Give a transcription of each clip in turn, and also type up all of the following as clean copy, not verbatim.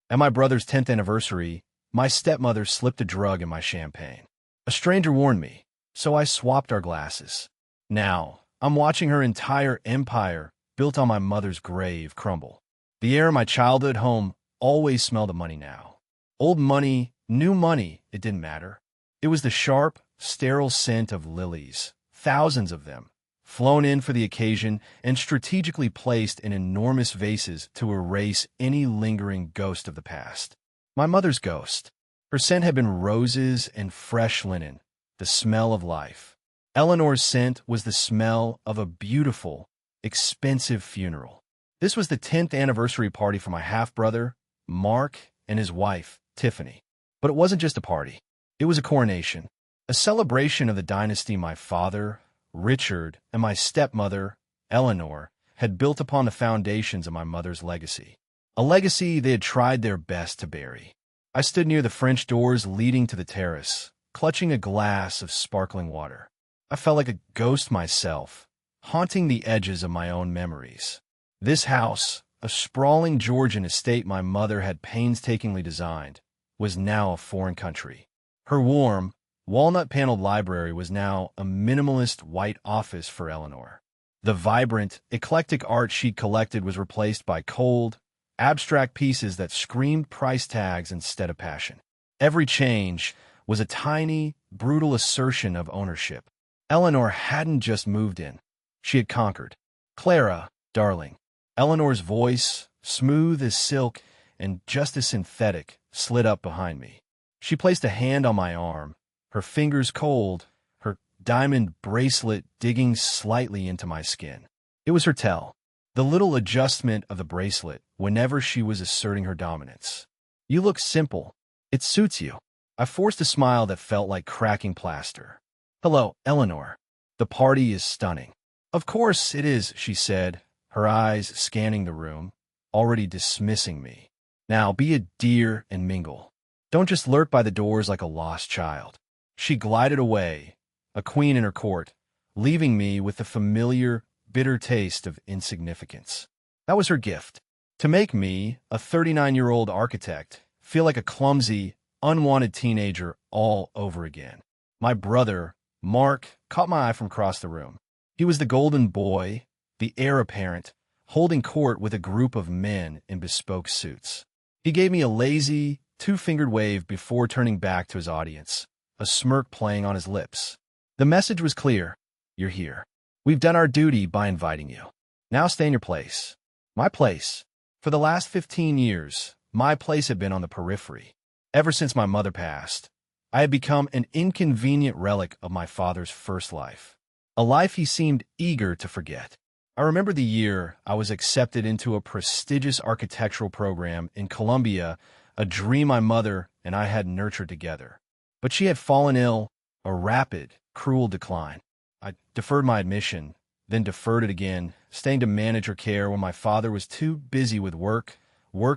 At my brother's 10th anniversary, my stepmother slipped a drug in my champagne. A stranger warned me, so I swapped our glasses. Now, I'm watching her entire empire, built on my mother's grave, crumble. The air in my childhood home always smelled of money now. Old money, new money, it didn't matter. It was the sharp, sterile scent of lilies, thousands of them, flown in for the occasion and strategically placed in enormous vases to erase any lingering ghost of the past. My mother's ghost. Her scent had been roses and fresh linen, the smell of life. Eleanor's scent was the smell of a beautiful, expensive funeral. This was the 10th anniversary party for my half-brother, Mark, and his wife, Tiffany. But it wasn't just a party. It was a coronation, a celebration of the dynasty my father, Richard, and my stepmother, Eleanor, had built upon the foundations of my mother's legacy. A legacy they had tried their best to bury. I stood near the French doors leading to the terrace, clutching a glass of sparkling water. I felt like a ghost myself, haunting the edges of my own memories. This house, a sprawling Georgian estate my mother had painstakingly designed, was now a foreign country. Her warm, walnut-paneled library was now a minimalist white office for Eleanor. The vibrant, eclectic art she'd collected was replaced by cold, abstract pieces that screamed price tags instead of passion. Every change was a tiny, brutal assertion of ownership. Eleanor hadn't just moved in. She had conquered. Clara, darling. Eleanor's voice, smooth as silk and just as synthetic, slid up behind me. She placed a hand on my arm, her fingers cold, her diamond bracelet digging slightly into my skin. It was her tell, the little adjustment of the bracelet whenever she was asserting her dominance. You look simple. It suits you. I forced a smile that felt like cracking plaster. Hello, Eleanor. The party is stunning. Of course it is, she said, her eyes scanning the room, already dismissing me. Now be a dear and mingle. Don't just lurk by the doors like a lost child. She glided away, a queen in her court, leaving me with the familiar, bitter taste of insignificance. That was her gift, to make me, a 39-year-old architect, feel like a clumsy, unwanted teenager all over again. My brother, Mark, caught my eye from across the room. He was the golden boy, the heir apparent, holding court with a group of men in bespoke suits. He gave me a lazy, two-fingered wave before turning back to his audience, a smirk playing on his lips. The message was clear. You're here. We've done our duty by inviting you. Now stay in your place. My place. For the last 15 years, my place had been on the periphery. Ever since my mother passed, I had become an inconvenient relic of my father's first life, a life he seemed eager to forget. I remember the year I was accepted into a prestigious architectural program in Colombia, a dream my mother and I had nurtured together. But she had fallen ill, a rapid, cruel decline. I deferred my admission, then deferred it again, staying to manage her care when my father was too busy with work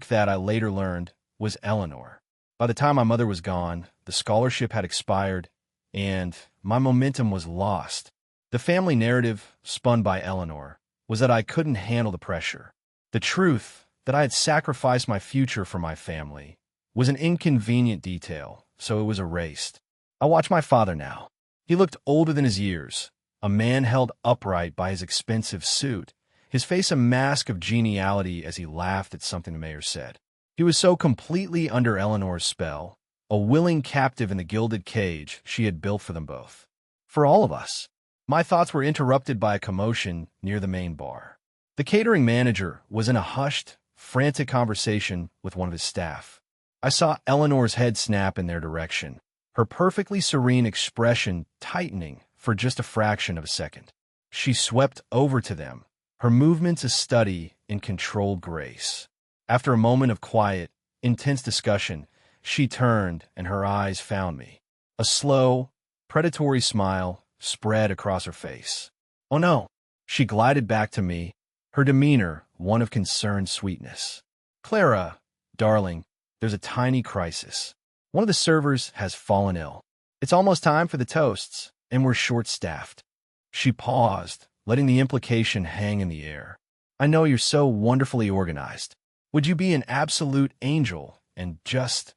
that I later learned was Eleanor. By the time my mother was gone, the scholarship had expired, and my momentum was lost. The family narrative, spun by Eleanor, was that I couldn't handle the pressure. The truth, that I had sacrificed my future for my family, was an inconvenient detail, so it was erased. I watch my father now. He looked older than his years, a man held upright by his expensive suit, his face a mask of geniality as he laughed at something the mayor said. He was so completely under Eleanor's spell, a willing captive in the gilded cage she had built for them both. For all of us. My thoughts were interrupted by a commotion near the main bar. The catering manager was in a hushed, frantic conversation with one of his staff. I saw Eleanor's head snap in their direction, her perfectly serene expression tightening for just a fraction of a second. She swept over to them, her movements a study in controlled grace. After a moment of quiet, intense discussion, she turned and her eyes found me. A slow, predatory smile spread across her face. Oh no! She glided back to me, her demeanor one of concerned sweetness. Clara, darling, there's a tiny crisis. One of the servers has fallen ill. It's almost time for the toasts, and we're short-staffed. She paused, letting the implication hang in the air. I know you're so wonderfully organized. Would you be an absolute angel and just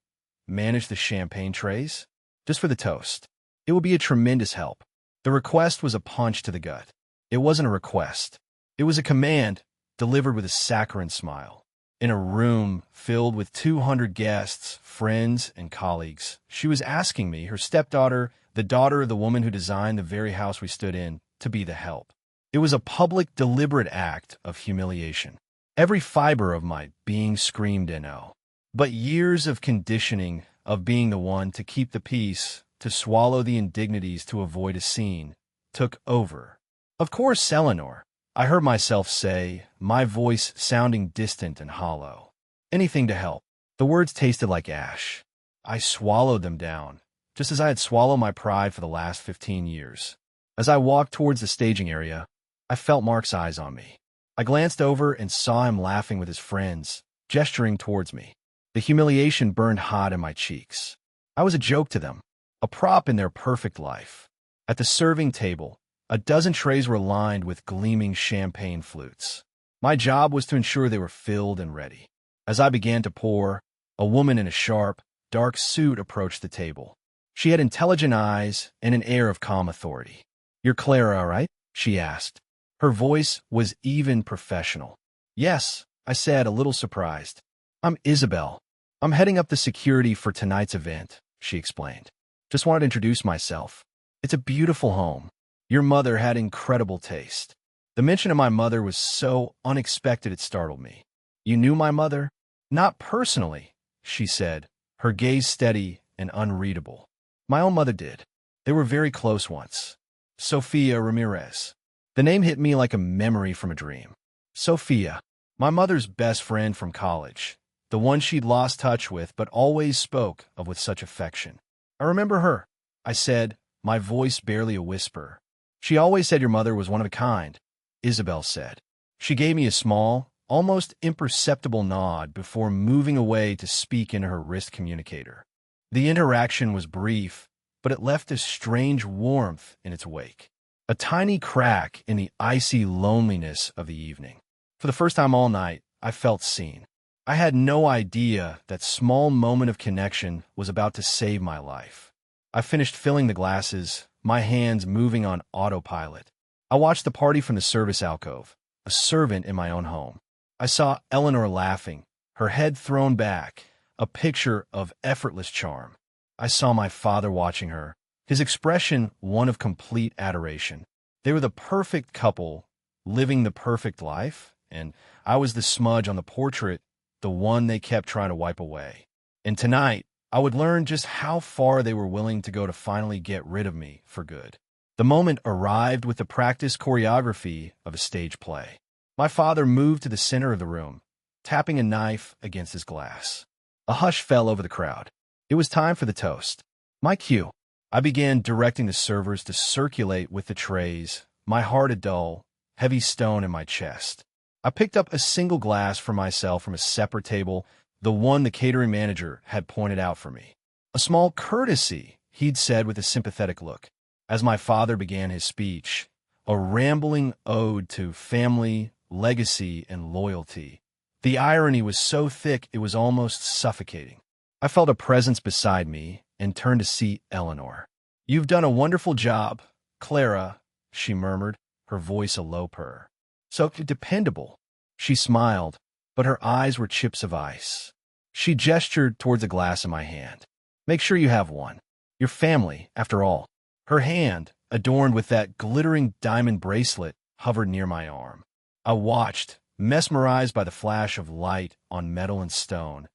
manage the champagne trays? Just for the toast. It would be a tremendous help. The request was a punch to the gut. It wasn't a request. It was a command delivered with a saccharine smile. In a room filled with 200 guests, friends, and colleagues, she was asking me, her stepdaughter, the daughter of the woman who designed the very house we stood in, to be the help. It was a public, deliberate act of humiliation. Every fiber of my being screamed no. But years of conditioning, of being the one to keep the peace, to swallow the indignities to avoid a scene, took over. Of course, Eleanor, I heard myself say, my voice sounding distant and hollow. Anything to help. The words tasted like ash. I swallowed them down, just as I had swallowed my pride for the last 15 years. As I walked towards the staging area, I felt Mark's eyes on me. I glanced over and saw him laughing with his friends, gesturing towards me. The humiliation burned hot in my cheeks. I was a joke to them, a prop in their perfect life. At the serving table, a dozen trays were lined with gleaming champagne flutes. My job was to ensure they were filled and ready. As I began to pour, a woman in a sharp, dark suit approached the table. She had intelligent eyes and an air of calm authority. "You're Clara, right?" she asked. Her voice was even professional. "Yes," I said, a little surprised. "I'm Isabel. I'm heading up the security for tonight's event," she explained. "Just wanted to introduce myself. It's a beautiful home. Your mother had incredible taste." The mention of my mother was so unexpected it startled me. "You knew my mother?" "Not personally," she said, her gaze steady and unreadable. "My own mother did. They were very close once. Sophia Ramirez." The name hit me like a memory from a dream. Sophia, my mother's best friend from college, the one she'd lost touch with but always spoke of with such affection. "I remember her," I said, my voice barely a whisper. "She always said your mother was one of a kind," Isabel said. She gave me a small, almost imperceptible nod before moving away to speak into her wrist communicator. The interaction was brief, but it left a strange warmth in its wake. A tiny crack in the icy loneliness of the evening. For the first time all night, I felt seen. I had no idea that small moment of connection was about to save my life. I finished filling the glasses, my hands moving on autopilot. I watched the party from the service alcove, a servant in my own home. I saw Eleanor laughing, her head thrown back, a picture of effortless charm. I saw my father watching her, his expression one of complete adoration. They were the perfect couple, living the perfect life, and I was the smudge on the portrait, the one they kept trying to wipe away. And tonight, I would learn just how far they were willing to go to finally get rid of me for good. The moment arrived with the practiced choreography of a stage play. My father moved to the center of the room, tapping a knife against his glass. A hush fell over the crowd. It was time for the toast. My cue. I began directing the servers to circulate with the trays, my heart a dull, heavy stone in my chest. I picked up a single glass for myself from a separate table, the one the catering manager had pointed out for me. "A small courtesy," he'd said with a sympathetic look. As my father began his speech, a rambling ode to family, legacy, and loyalty. The irony was so thick it was almost suffocating. I felt a presence beside me and turned to see Eleanor. "You've done a wonderful job, Clara," she murmured, her voice a low purr. "So dependable." She smiled, but her eyes were chips of ice. She gestured towards a glass in my hand. "Make sure you have one. Your family, after all." Her hand, adorned with that glittering diamond bracelet, hovered near my arm. I watched, mesmerized by the flash of light on metal and stone,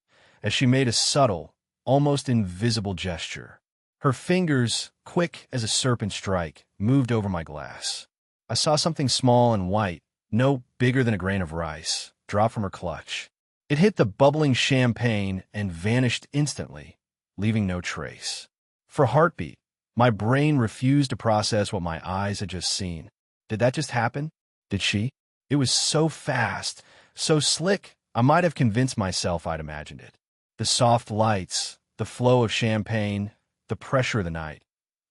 as she made a subtle, almost invisible gesture. Her fingers, quick as a serpent strike, moved over my glass. I saw something small and white, no bigger than a grain of rice, drop from her clutch. It hit the bubbling champagne and vanished instantly, leaving no trace. For a heartbeat, my brain refused to process what my eyes had just seen. Did that just happen? Did she? It was so fast, so slick, I might have convinced myself I'd imagined it. The soft lights, the flow of champagne, the pressure of the night.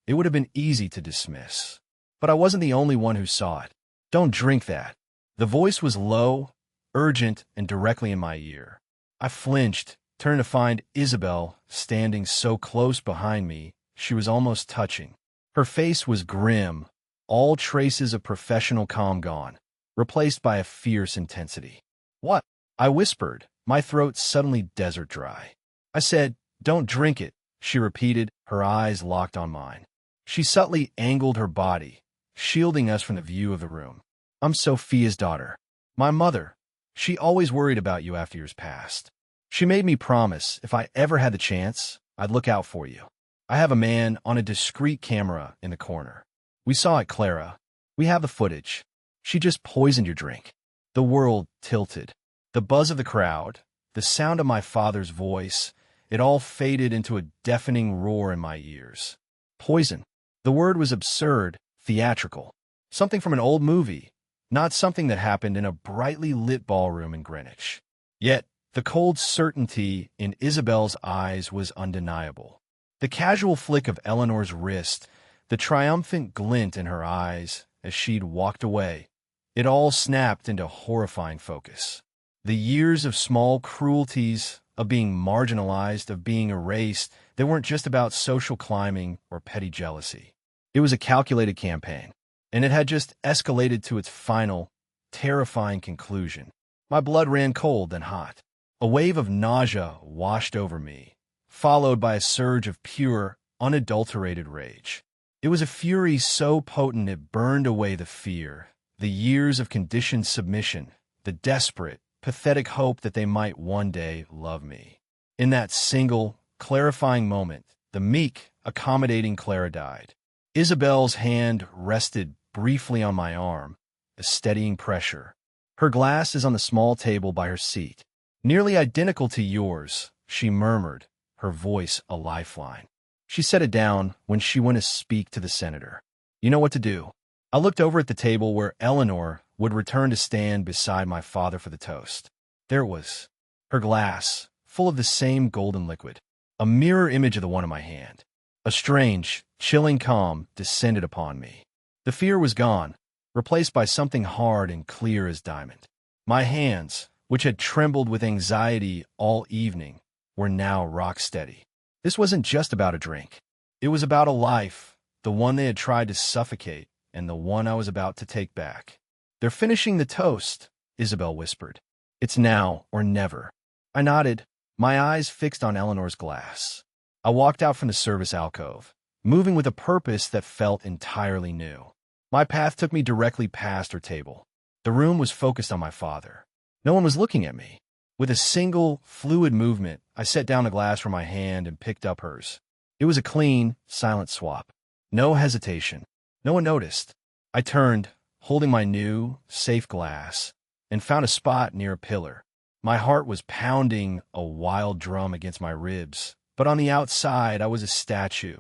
It would have been easy to dismiss. But I wasn't the only one who saw it. "Don't drink that." The voice was low, urgent, and directly in my ear. I flinched, turned to find Isabel standing so close behind me she was almost touching. Her face was grim, all traces of professional calm gone, replaced by a fierce intensity. "What?" I whispered, my throat suddenly desert dry. I said, "Don't drink it," she repeated, her eyes locked on mine. She subtly angled her body, shielding us from the view of the room. "I'm Sophia's daughter. My mother. She always worried about you after yours passed. She made me promise if I ever had the chance, I'd look out for you. I have a man on a discreet camera in the corner. We saw it, Clara. We have the footage. She just poisoned your drink." The world tilted. The buzz of the crowd, the sound of my father's voice, it all faded into a deafening roar in my ears. Poison. The word was absurd, theatrical. Something from an old movie, not something that happened in a brightly lit ballroom in Greenwich. Yet, the cold certainty in Isabel's eyes was undeniable. The casual flick of Eleanor's wrist, the triumphant glint in her eyes as she'd walked away, it all snapped into horrifying focus. The years of small cruelties, of being marginalized, of being erased, they weren't just about social climbing or petty jealousy. It was a calculated campaign, and it had just escalated to its final, terrifying conclusion. My blood ran cold and hot. A wave of nausea washed over me, followed by a surge of pure, unadulterated rage. It was a fury so potent it burned away the fear, the years of conditioned submission, the desperate, pathetic hope that they might one day love me. In that single, clarifying moment, the meek, accommodating Clara died. Isabel's hand rested briefly on my arm, a steadying pressure. "Her glass is on the small table by her seat. Nearly identical to yours," she murmured, her voice a lifeline. She set it down when she went to speak to the senator. "You know what to do." I looked over at the table where Eleanor would return to stand beside my father for the toast. There it was, her glass, full of the same golden liquid, a mirror image of the one in my hand. A strange, chilling calm descended upon me. The fear was gone, replaced by something hard and clear as diamond. My hands, which had trembled with anxiety all evening, were now rock steady. This wasn't just about a drink. It was about a life, the one they had tried to suffocate, and the one I was about to take back. "They're finishing the toast," Isabel whispered. "It's now or never." I nodded, my eyes fixed on Eleanor's glass. I walked out from the service alcove, moving with a purpose that felt entirely new. My path took me directly past her table. The room was focused on my father. No one was looking at me. With a single, fluid movement, I set down the glass from my hand and picked up hers. It was a clean, silent swap. No hesitation. No one noticed. I turned, holding my new, safe glass, and found a spot near a pillar. My heart was pounding a wild drum against my ribs, but on the outside I was a statue.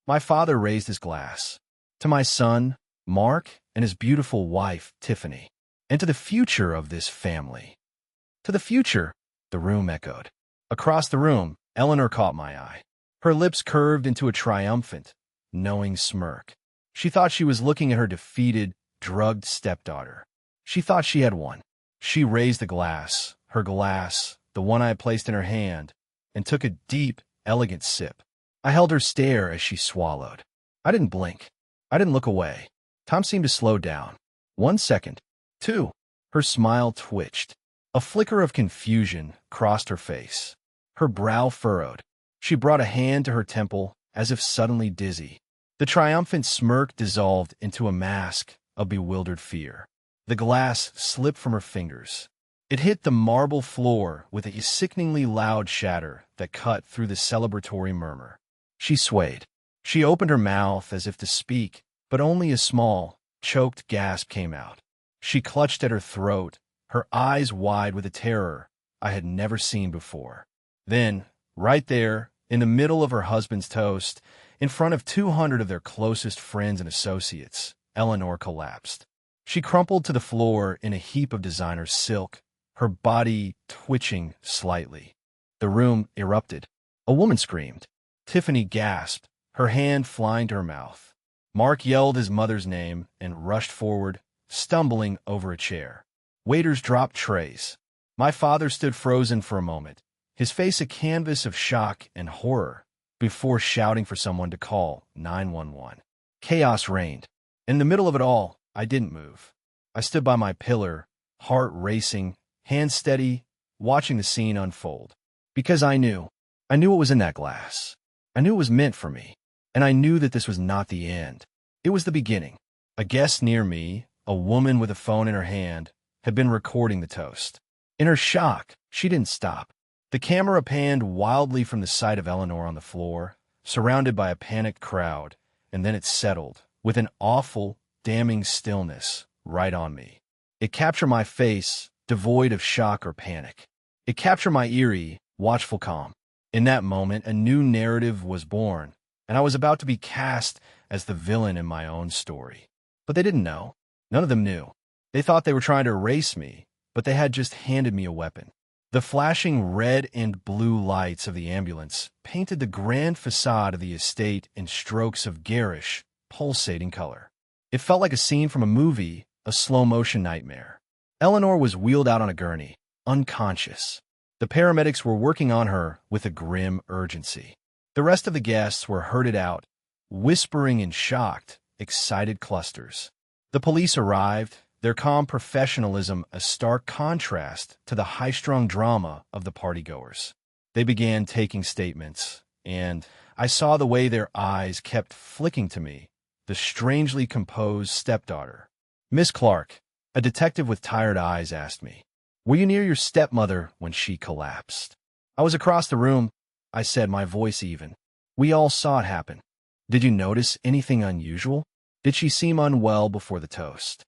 My father raised his glass. To my son, Mark, and his beautiful wife, Tiffany. And to the future of this family. "To the future," the room echoed. Across the room, Eleanor caught my eye. Her lips curved into a triumphant, knowing smirk. She thought she was looking at her defeated, drugged stepdaughter. She thought she had won. She raised the glass, her glass, the one I had placed in her hand, and took a deep, elegant sip. I held her stare as she swallowed. I didn't blink. I didn't look away. Time seemed to slow down. 1 second. 2. Her smile twitched. A flicker of confusion crossed her face. Her brow furrowed. She brought a hand to her temple, as if suddenly dizzy. The triumphant smirk dissolved into a mask of bewildered fear. The glass slipped from her fingers. It hit the marble floor with a sickeningly loud shatter that cut through the celebratory murmur. She swayed. She opened her mouth as if to speak, but only a small, choked gasp came out. She clutched at her throat, her eyes wide with a terror I had never seen before. Then, right there, in the middle of her husband's toast, in front of 200 of their closest friends and associates, Eleanor collapsed. She crumpled to the floor in a heap of designer silk, her body twitching slightly. The room erupted. A woman screamed. Tiffany gasped, her hand flying to her mouth. Mark yelled his mother's name and rushed forward, stumbling over a chair. Waiters dropped trays. My father stood frozen for a moment, his face a canvas of shock and horror, before shouting for someone to call 911. Chaos reigned. In the middle of it all, I didn't move. I stood by my pillar, heart racing, hands steady, watching the scene unfold. Because I knew what was in that glass. I knew it was meant for me. And I knew that this was not the end. It was the beginning. A guest near me, a woman with a phone in her hand, had been recording the toast. In her shock, she didn't stop. The camera panned wildly from the sight of Eleanor on the floor, surrounded by a panicked crowd, and then it settled, with an awful, damning stillness, right on me. It captured my face, devoid of shock or panic. It captured my eerie, watchful calm. In that moment, a new narrative was born, and I was about to be cast as the villain in my own story. But they didn't know. None of them knew. They thought they were trying to erase me, but they had just handed me a weapon. The flashing red and blue lights of the ambulance painted the grand facade of the estate in strokes of garish, pulsating color. It felt like a scene from a movie, a slow-motion nightmare. Eleanor was wheeled out on a gurney, unconscious. The paramedics were working on her with a grim urgency. The rest of the guests were herded out, whispering in shocked, excited clusters. The police arrived, their calm professionalism a stark contrast to the high-strung drama of the partygoers. They began taking statements, and I saw the way their eyes kept flicking to me, the strangely composed stepdaughter. Miss Clark, a detective with tired eyes, asked me, "Were you near your stepmother when she collapsed?" "I was across the room," I said, my voice even. "We all saw it happen." "Did you notice anything unusual? Did she seem unwell before the toast?"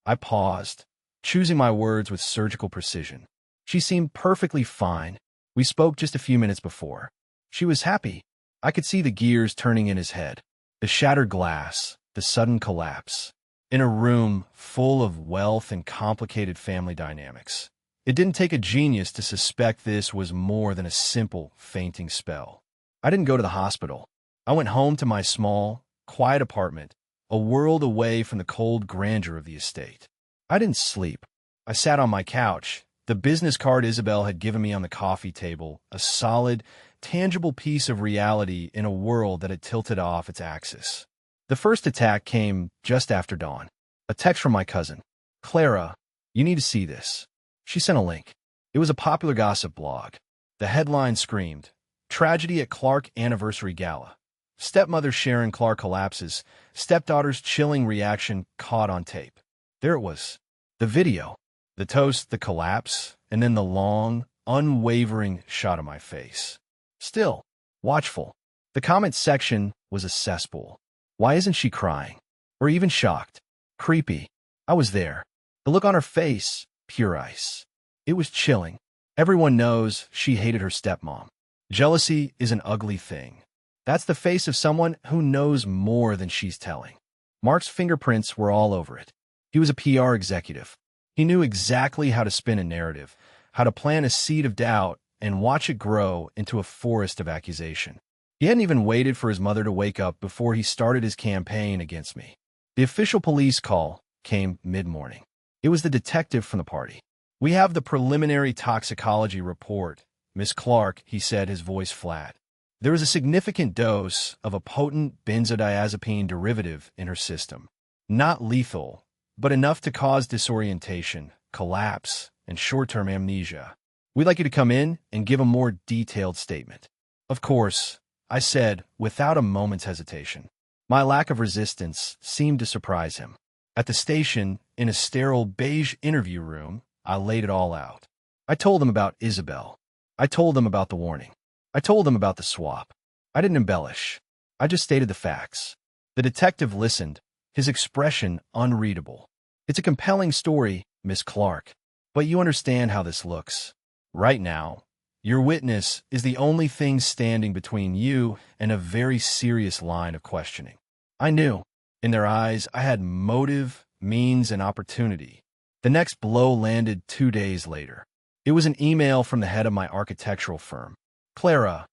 I paused, choosing my words with surgical precision. "She seemed perfectly fine. We spoke just a few minutes before. She was happy." I could see the gears turning in his head. The shattered glass, the sudden collapse. In a room full of wealth and complicated family dynamics. It didn't take a genius to suspect this was more than a simple fainting spell. I didn't go to the hospital. I went home to my small, quiet apartment, a world away from the cold grandeur of the estate. I didn't sleep. I sat on my couch, the business card Isabel had given me on the coffee table, a solid, tangible piece of reality in a world that had tilted off its axis. The first attack came just after dawn. A text from my cousin. "Clara, you need to see this." She sent a link. It was a popular gossip blog. The headline screamed, "Tragedy at Clark Anniversary Gala. Stepmother Sharon Clark collapses. Stepdaughter's chilling reaction caught on tape." There it was. The video. The toast, the collapse, and then the long, unwavering shot of my face. Still, watchful. The comment section was a cesspool. Why isn't she crying? Or even shocked? Creepy. I was there. The look on her face, pure ice. It was chilling. Everyone knows she hated her stepmom. Jealousy is an ugly thing. That's the face of someone who knows more than she's telling. Mark's fingerprints were all over it. He was a PR executive. He knew exactly how to spin a narrative, how to plant a seed of doubt and watch it grow into a forest of accusation. He hadn't even waited for his mother to wake up before he started his campaign against me. The official police call came mid-morning. It was the detective from the party. "We have the preliminary toxicology report, Miss Clark," he said, his voice flat. "There is a significant dose of a potent benzodiazepine derivative in her system. Not lethal, but enough to cause disorientation, collapse, and short-term amnesia. We'd like you to come in and give a more detailed statement." "Of course," I said, without a moment's hesitation. My lack of resistance seemed to surprise him. At the station, in a sterile beige interview room, I laid it all out. I told them about Isabel. I told them about the warning. I told them about the swap. I didn't embellish. I just stated the facts. The detective listened, his expression unreadable. "It's a compelling story, Miss Clark, but you understand how this looks. Right now, your witness is the only thing standing between you and a very serious line of questioning." I knew. In their eyes, I had motive, means, and opportunity. The next blow landed 2 days later. It was an email from the head of my architectural firm. "Clara,"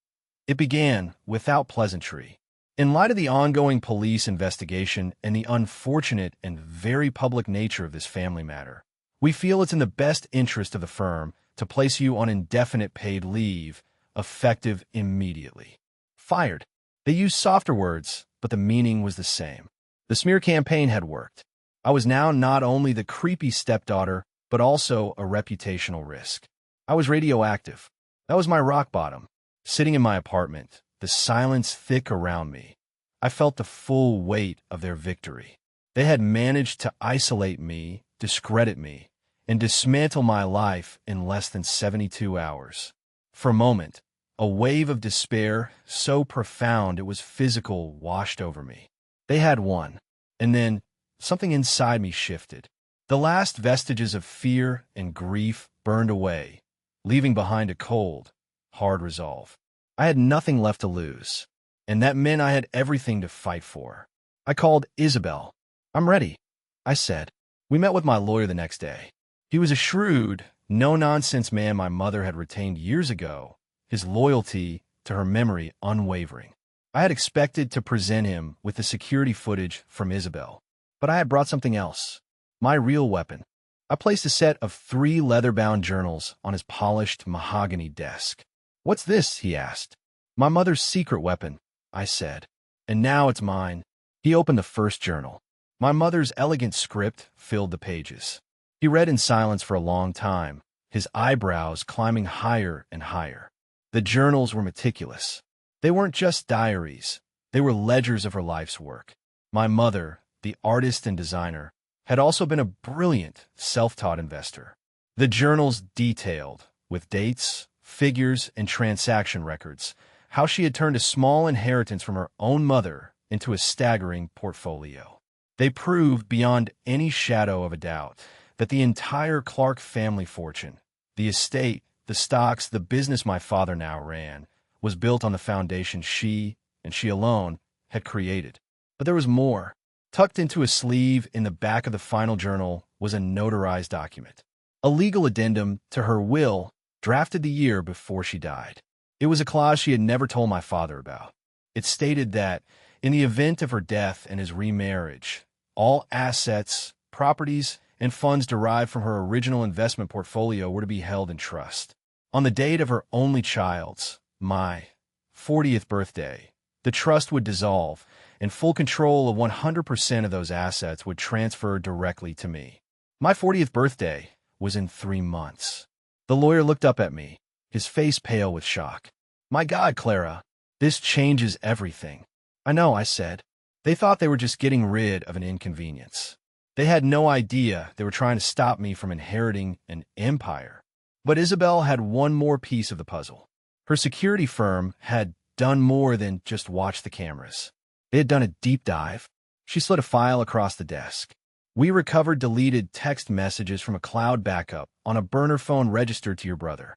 it began, without pleasantry. "In light of the ongoing police investigation and the unfortunate and very public nature of this family matter, we feel it's in the best interest of the firm to place you on indefinite paid leave effective immediately. Fired. They used softer words, but the meaning was the same. The smear campaign had worked. I was now not only the creepy stepdaughter, but also a reputational risk. I was radioactive. That was my rock bottom. Sitting in my apartment, the silence thick around me, I felt the full weight of their victory. They had managed to isolate me, discredit me, and dismantle my life in less than 72 hours. For a moment, a wave of despair so profound it was physical washed over me. They had won, and then something inside me shifted. The last vestiges of fear and grief burned away, leaving behind a cold, hard resolve. I had nothing left to lose, and that meant I had everything to fight for. I called Isabel. "I'm ready," I said. We met with my lawyer the next day. He was a shrewd, no-nonsense man my mother had retained years ago, his loyalty to her memory unwavering. I had expected to present him with the security footage from Isabel, but I had brought something else, my real weapon. I placed a set of 3 leather-bound journals on his polished mahogany desk. "What's this?" he asked. "My mother's secret weapon," I said. "And now it's mine." He opened the first journal. My mother's elegant script filled the pages. He read in silence for a long time, his eyebrows climbing higher and higher. The journals were meticulous. They weren't just diaries. They were ledgers of her life's work. My mother, the artist and designer, had also been a brilliant, self-taught investor. The journals detailed, with dates, figures, and transaction records, how she had turned a small inheritance from her own mother into a staggering portfolio. They proved beyond any shadow of a doubt that the entire Clark family fortune, the estate, the stocks, the business my father now ran, was built on the foundation she, and she alone, had created. But there was more. Tucked into a sleeve in the back of the final journal was a notarized document, a legal addendum to her will drafted the year before she died. It was a clause she had never told my father about. It stated that, in the event of her death and his remarriage, all assets, properties, and funds derived from her original investment portfolio were to be held in trust. On the date of her only child's, my 40th birthday, the trust would dissolve, and full control of 100% of those assets would transfer directly to me. My 40th birthday was in 3 months. The lawyer looked up at me, his face pale with shock. "My God, Clara, this changes everything." "I know," I said. They thought they were just getting rid of an inconvenience. They had no idea they were trying to stop me from inheriting an empire. But Isabel had one more piece of the puzzle. Her security firm had done more than just watch the cameras. They had done a deep dive. She slid a file across the desk. "We recovered deleted text messages from a cloud backup on a burner phone registered to your brother."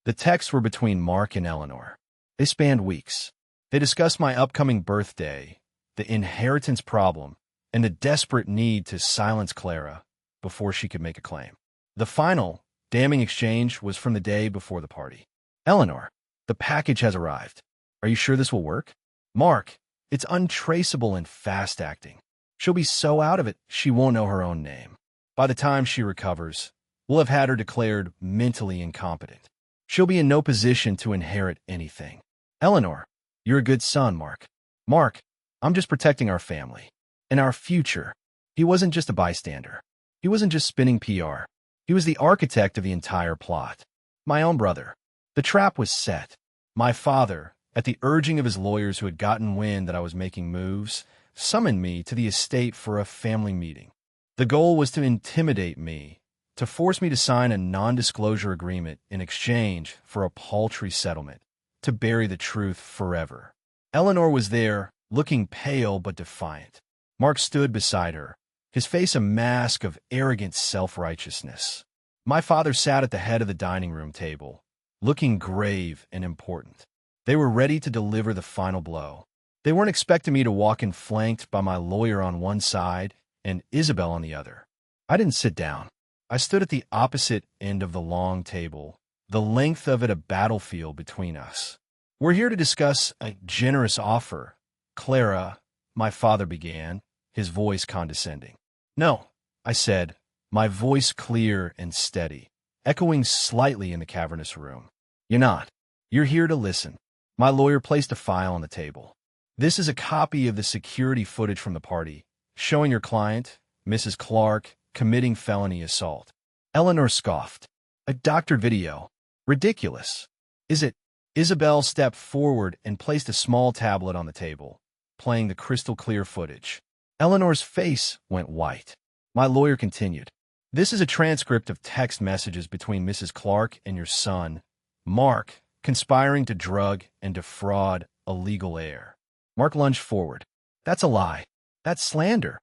The texts were between Mark and Eleanor. They spanned weeks. They discussed my upcoming birthday, the inheritance problem, and the desperate need to silence Clara before she could make a claim. The final, damning exchange was from the day before the party. "Eleanor, the package has arrived. Are you sure this will work?" "Mark, it's untraceable and fast-acting. She'll be so out of it, she won't know her own name. By the time she recovers, we'll have had her declared mentally incompetent. She'll be in no position to inherit anything." "Eleanor, you're a good son, Mark." "Mark, I'm just protecting our family and our future." He wasn't just a bystander. He wasn't just spinning PR. He was the architect of the entire plot. My own brother. The trap was set. My father, at the urging of his lawyers who had gotten wind that I was making moves, summoned me to the estate for a family meeting. The goal was to intimidate me, to force me to sign a non-disclosure agreement in exchange for a paltry settlement, to bury the truth forever. Eleanor was there, looking pale but defiant. Mark stood beside her, his face a mask of arrogant self-righteousness. My father sat at the head of the dining room table, looking grave and important. They were ready to deliver the final blow. They weren't expecting me to walk in flanked by my lawyer on one side and Isabel on the other. I didn't sit down. I stood at the opposite end of the long table, the length of it a battlefield between us. "We're here to discuss a generous offer, Clara," my father began, his voice condescending. "No," I said, my voice clear and steady, echoing slightly in the cavernous room. "You're not. You're here to listen. My lawyer placed a file on the table. This is a copy of the security footage from the party, showing your client, Mrs. Clark, committing felony assault. Eleanor scoffed. A doctored video. Ridiculous. Is it? Isabel stepped forward and placed a small tablet on the table, playing the crystal-clear footage. Eleanor's face went white. My lawyer continued. This is a transcript of text messages between Mrs. Clark and your son, Mark, conspiring to drug and defraud a legal heir. Mark lunged forward. That's a lie. That's slander.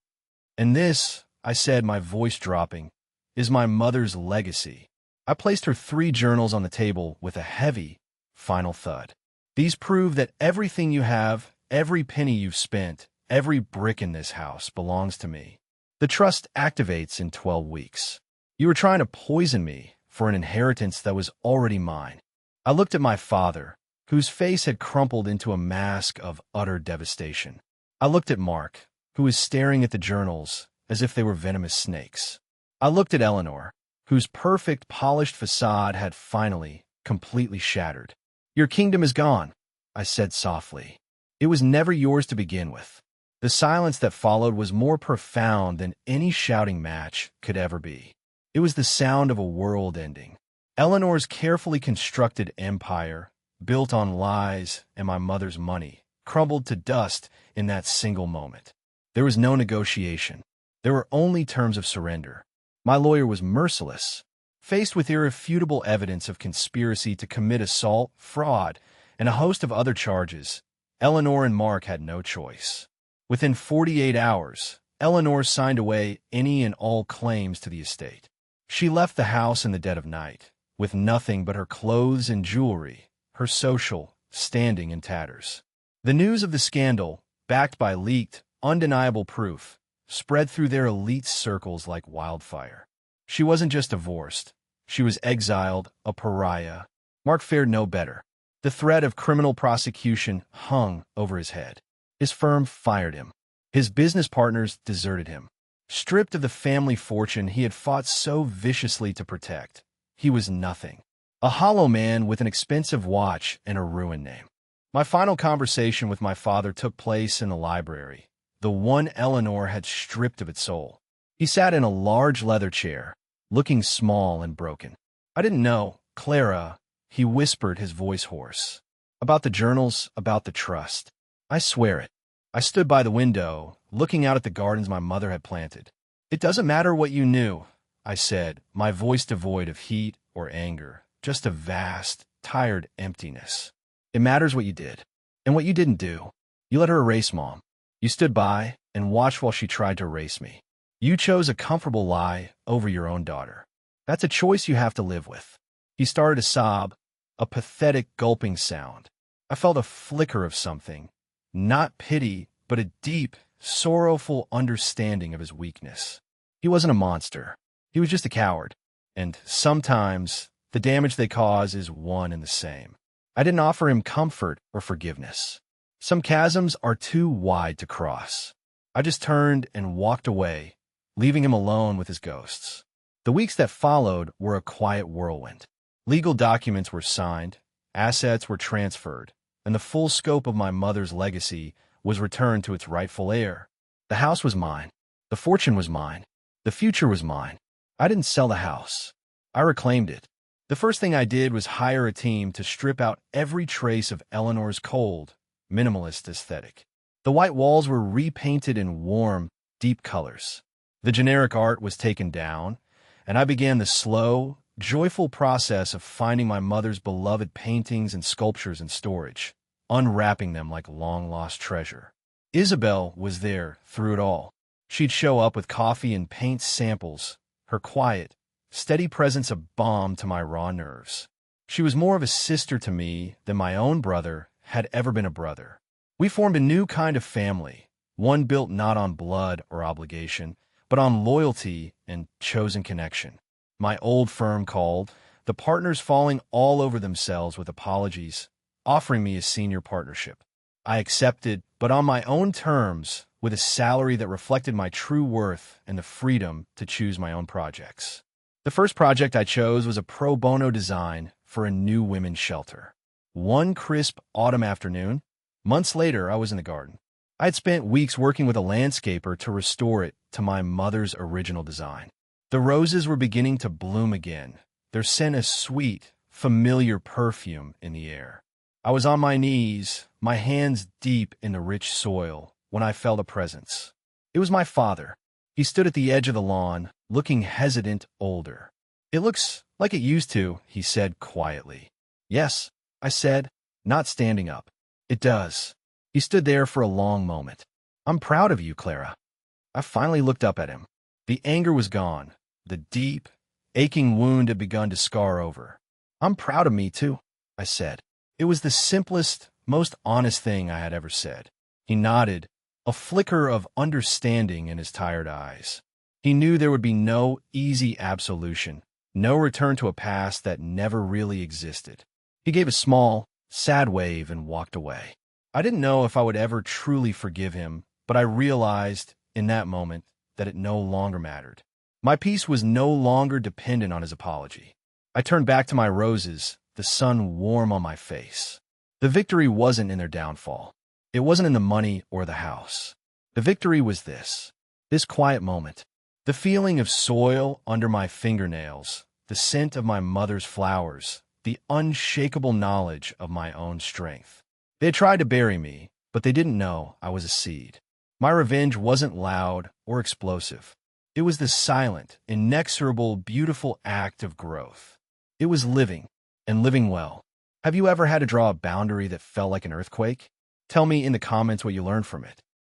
And this, I said, my voice dropping, is my mother's legacy. I placed her 3 journals on the table with a heavy, final thud. These prove that everything you have, every penny you've spent, every brick in this house belongs to me. The trust activates in 12 weeks. You were trying to poison me for an inheritance that was already mine. I looked at my father, whose face had crumpled into a mask of utter devastation. I looked at Mark, who was staring at the journals as if they were venomous snakes. I looked at Eleanor, whose perfect, polished facade had finally, completely shattered. Your kingdom is gone, I said softly. It was never yours to begin with. The silence that followed was more profound than any shouting match could ever be. It was the sound of a world ending. Eleanor's carefully constructed empire, built on lies and my mother's money, crumbled to dust in that single moment. There was no negotiation. There were only terms of surrender. My lawyer was merciless. Faced with irrefutable evidence of conspiracy to commit assault, fraud, and a host of other charges, Eleanor and Mark had no choice. Within 48 hours, Eleanor signed away any and all claims to the estate. She left the house in the dead of night, with nothing but her clothes and jewelry, her social standing in tatters. The news of the scandal, backed by leaked, undeniable proof, spread through their elite circles like wildfire. She wasn't just divorced. She was exiled, a pariah. Mark fared no better. The threat of criminal prosecution hung over his head. His firm fired him. His business partners deserted him. Stripped of the family fortune he had fought so viciously to protect, he was nothing. A hollow man with an expensive watch and a ruined name. My final conversation with my father took place in the library, the one Eleanor had stripped of its soul. He sat in a large leather chair, looking small and broken. I didn't know, Clara, he whispered, his voice hoarse. About the journals, about the trust. I swear it. I stood by the window, looking out at the gardens my mother had planted. It doesn't matter what you knew, I said, my voice devoid of heat or anger, just a vast, tired emptiness. It matters what you did, and what you didn't do. You let her erase Mom. You stood by and watched while she tried to erase me. You chose a comfortable lie over your own daughter. That's a choice you have to live with. He started to sob, a pathetic gulping sound. I felt a flicker of something, not pity, but a deep, sorrowful understanding of his weakness. He wasn't a monster. He was just a coward. And sometimes, the damage they cause is one and the same. I didn't offer him comfort or forgiveness. Some chasms are too wide to cross. I just turned and walked away, leaving him alone with his ghosts. The weeks that followed were a quiet whirlwind. Legal documents were signed, assets were transferred, and the full scope of my mother's legacy was returned to its rightful heir. The house was mine. The fortune was mine. The future was mine. I didn't sell the house. I reclaimed it. The first thing I did was hire a team to strip out every trace of Eleanor's cold, minimalist aesthetic. The white walls were repainted in warm, deep colors. The generic art was taken down, and I began the slow, joyful process of finding my mother's beloved paintings and sculptures in storage, unwrapping them like long-lost treasure. Isabel was there through it all. She'd show up with coffee and paint samples, her quiet, steady presence a balm to my raw nerves. She was more of a sister to me than my own brother had ever been a brother. We formed a new kind of family, one built not on blood or obligation, but on loyalty and chosen connection. My old firm called, the partners falling all over themselves with apologies, offering me a senior partnership. I accepted, but on my own terms, with a salary that reflected my true worth and the freedom to choose my own projects. The first project I chose was a pro bono design for a new women's shelter. One crisp autumn afternoon, months later, I was in the garden. I had spent weeks working with a landscaper to restore it to my mother's original design. The roses were beginning to bloom again, their scent a sweet, familiar perfume in the air. I was on my knees, my hands deep in the rich soil, when I felt a presence. It was my father. He stood at the edge of the lawn, looking hesitant older. "It looks like it used to," he said quietly. "Yes," I said, not standing up. "It does." He stood there for a long moment. "I'm proud of you, Clara." I finally looked up at him. The anger was gone. The deep, aching wound had begun to scar over. "I'm proud of me, too," I said. It was the simplest, most honest thing I had ever said. He nodded, a flicker of understanding in his tired eyes. He knew there would be no easy absolution, no return to a past that never really existed. He gave a small, sad wave and walked away. I didn't know if I would ever truly forgive him, but I realized in that moment that it no longer mattered. My peace was no longer dependent on his apology. I turned back to my roses, the sun warm on my face. The victory wasn't in their downfall. It wasn't in the money or the house. The victory was this quiet moment. The feeling of soil under my fingernails, the scent of my mother's flowers, the unshakable knowledge of my own strength. They had tried to bury me, but they didn't know I was a seed. My revenge wasn't loud or explosive. It was the silent, inexorable, beautiful act of growth. It was living, and living well. Have you ever had to draw a boundary that felt like an earthquake? Tell me in the comments what you learned from it.